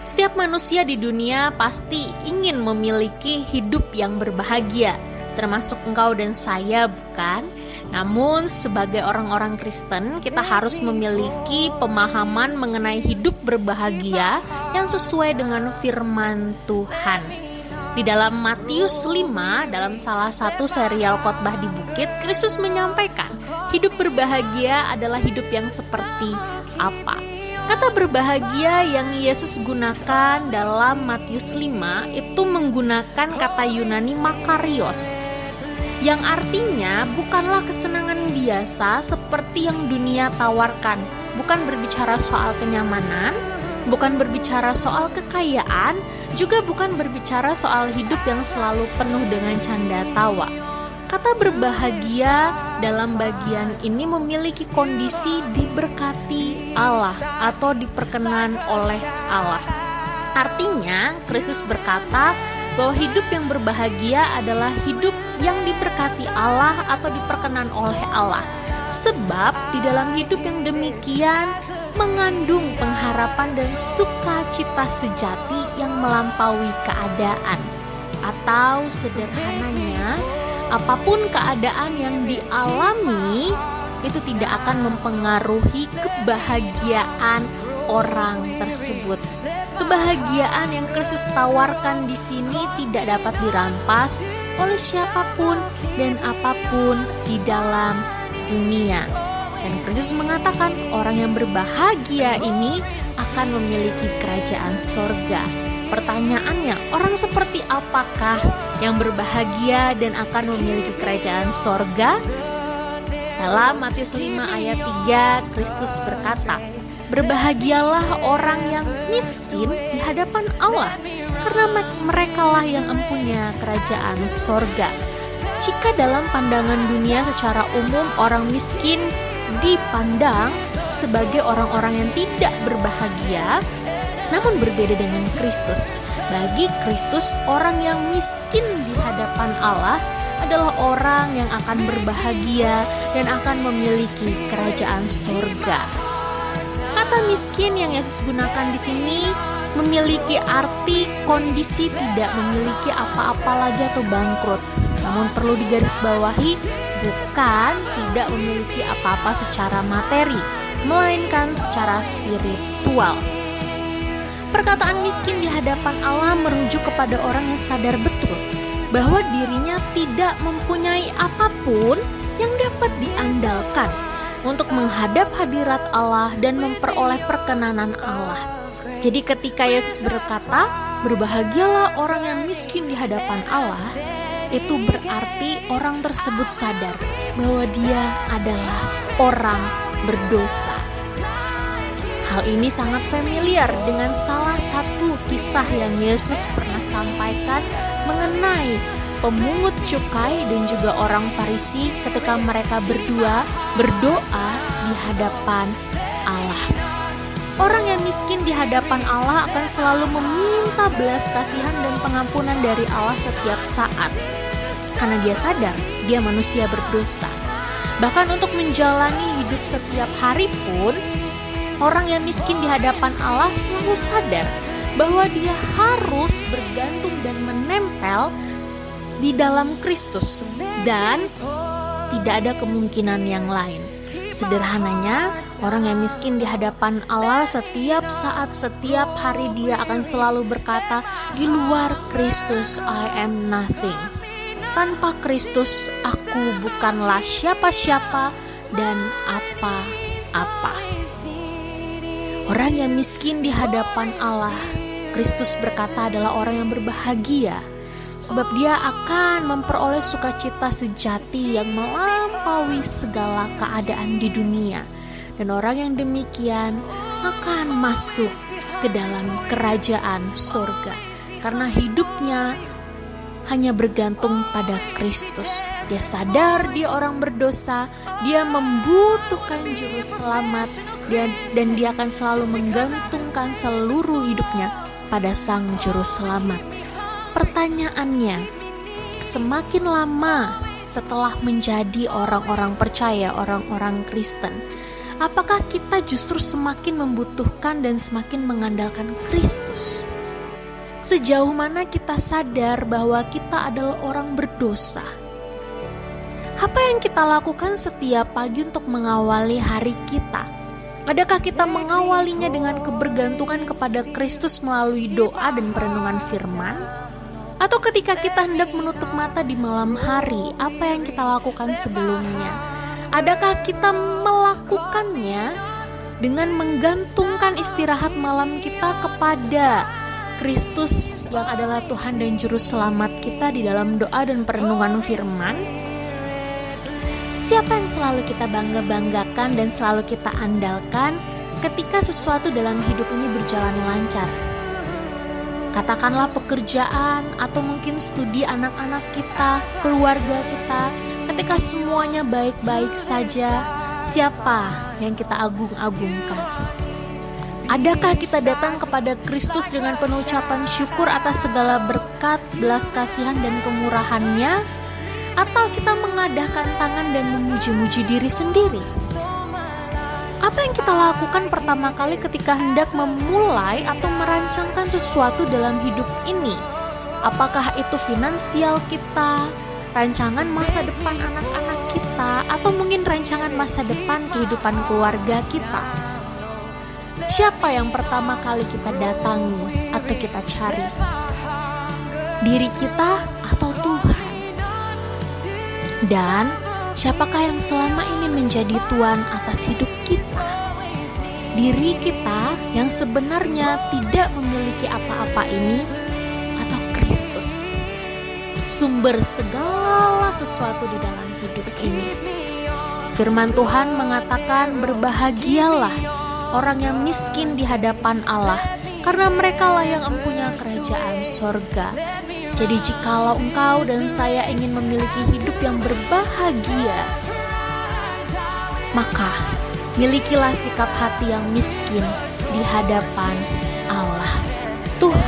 Setiap manusia di dunia pasti ingin memiliki hidup yang berbahagia, termasuk engkau dan saya, bukan? Namun sebagai orang-orang Kristen, kita harus memiliki pemahaman mengenai hidup berbahagia yang sesuai dengan firman Tuhan. Di dalam Matius 5, dalam salah satu serial khotbah di bukit, Kristus menyampaikan hidup berbahagia adalah hidup yang seperti apa. Kata berbahagia yang Yesus gunakan dalam Matius 5 itu menggunakan kata Yunani makarios, yang artinya bukanlah kesenangan biasa seperti yang dunia tawarkan. Bukan berbicara soal kenyamanan, bukan berbicara soal kekayaan, juga bukan berbicara soal hidup yang selalu penuh dengan canda tawa. Kata berbahagia dalam bagian ini memiliki kondisi diberkati Allah atau diperkenan oleh Allah. Artinya, Kristus berkata bahwa hidup yang berbahagia adalah hidup yang diberkati Allah atau diperkenan oleh Allah. Sebab di dalam hidup yang demikian mengandung pengharapan dan sukacita sejati yang melampaui keadaan. Atau sederhananya, apapun keadaan yang dialami itu tidak akan mempengaruhi kebahagiaan orang tersebut. Kebahagiaan yang Kristus tawarkan di sini tidak dapat dirampas oleh siapapun dan apapun di dalam dunia. Dan Kristus mengatakan orang yang berbahagia ini akan memiliki kerajaan sorga. Pertanyaannya, orang seperti apakah yang berbahagia dan akan memiliki kerajaan sorga? Dalam Matius 5 ayat 3, Kristus berkata, berbahagialah orang yang miskin di hadapan Allah, karena merekalah yang mempunyai kerajaan sorga. Jika dalam pandangan dunia secara umum orang miskin dipandang sebagai orang-orang yang tidak berbahagia, namun berbeda dengan Kristus. Bagi Kristus, orang yang miskin di hadapan Allah adalah orang yang akan berbahagia dan akan memiliki kerajaan surga. Kata miskin yang Yesus gunakan di sini memiliki arti kondisi tidak memiliki apa-apa lagi atau bangkrut. Namun perlu digarisbawahi, bukan tidak memiliki apa-apa secara materi, melainkan secara spiritual. Perkataan miskin di hadapan Allah merujuk kepada orang yang sadar betul bahwa dirinya tidak mempunyai apapun yang dapat diandalkan untuk menghadap hadirat Allah dan memperoleh perkenanan Allah. Jadi ketika Yesus berkata, berbahagialah orang yang miskin di hadapan Allah, itu berarti orang tersebut sadar bahwa dia adalah orang berdosa. Hal ini sangat familiar dengan salah satu kisah yang Yesus pernah sampaikan mengenai pemungut cukai dan juga orang Farisi ketika mereka berdua berdoa di hadapan Allah. Orang yang miskin di hadapan Allah akan selalu meminta belas kasihan dan pengampunan dari Allah setiap saat, karena dia sadar dia manusia berdosa. Bahkan untuk menjalani hidup setiap hari pun, orang yang miskin di hadapan Allah selalu sadar bahwa dia harus bergantung dan menempel di dalam Kristus dan tidak ada kemungkinan yang lain. Sederhananya, orang yang miskin di hadapan Allah setiap saat, setiap hari dia akan selalu berkata, di luar Kristus I am nothing. Tanpa Kristus aku bukanlah siapa-siapa dan apa-apa. Orang yang miskin di hadapan Allah, Kristus berkata adalah orang yang berbahagia, sebab dia akan memperoleh sukacita sejati yang melampaui segala keadaan di dunia. Dan orang yang demikian akan masuk ke dalam kerajaan surga, karena hidupnya hanya bergantung pada Kristus. Dia sadar dia orang berdosa, dia membutuhkan juru selamat, dan dia akan selalu menggantungkan seluruh hidupnya pada sang juru selamat. Pertanyaannya, semakin lama setelah menjadi orang-orang percaya, orang-orang Kristen, Apakah kita justru semakin membutuhkan dan semakin mengandalkan Kristus? Sejauh mana kita sadar bahwa kita adalah orang berdosa? Apa yang kita lakukan setiap pagi untuk mengawali hari kita? Adakah kita mengawalinya dengan kebergantungan kepada Kristus melalui doa dan perenungan firman? Atau ketika kita hendak menutup mata di malam hari, apa yang kita lakukan sebelumnya? Adakah kita melakukannya dengan menggantungkan istirahat malam kita kepada Kristus yang adalah Tuhan dan Juru Selamat kita di dalam doa dan perenungan firman? Siapa yang selalu kita bangga-banggakan dan selalu kita andalkan ketika sesuatu dalam hidup ini berjalan lancar? Katakanlah pekerjaan atau mungkin studi anak-anak kita, keluarga kita. Ketika semuanya baik-baik saja, siapa yang kita agung-agungkan? Adakah kita datang kepada Kristus dengan penuh ucapan syukur atas segala berkat, belas kasihan dan kemurahan-Nya? Atau kita mengadahkan tangan dan memuji-muji diri sendiri? Apa yang kita lakukan pertama kali ketika hendak memulai atau merancangkan sesuatu dalam hidup ini? Apakah itu finansial kita, rancangan masa depan anak-anak kita, atau mungkin rancangan masa depan kehidupan keluarga kita? Siapa yang pertama kali kita datangi atau kita cari? Diri kita atau Tuhan? Dan siapakah yang selama ini menjadi Tuhan atas hidup kita? Diri kita yang sebenarnya tidak memiliki apa-apa ini, atau Kristus, sumber segala sesuatu di dalam hidup ini? Firman Tuhan mengatakan, berbahagialah orang yang miskin di hadapan Allah, karena merekalah yang empunya kerajaan sorga. Jadi jikalau engkau dan saya ingin memiliki hidup yang berbahagia, maka milikilah sikap hati yang miskin di hadapan Allah. Tuhan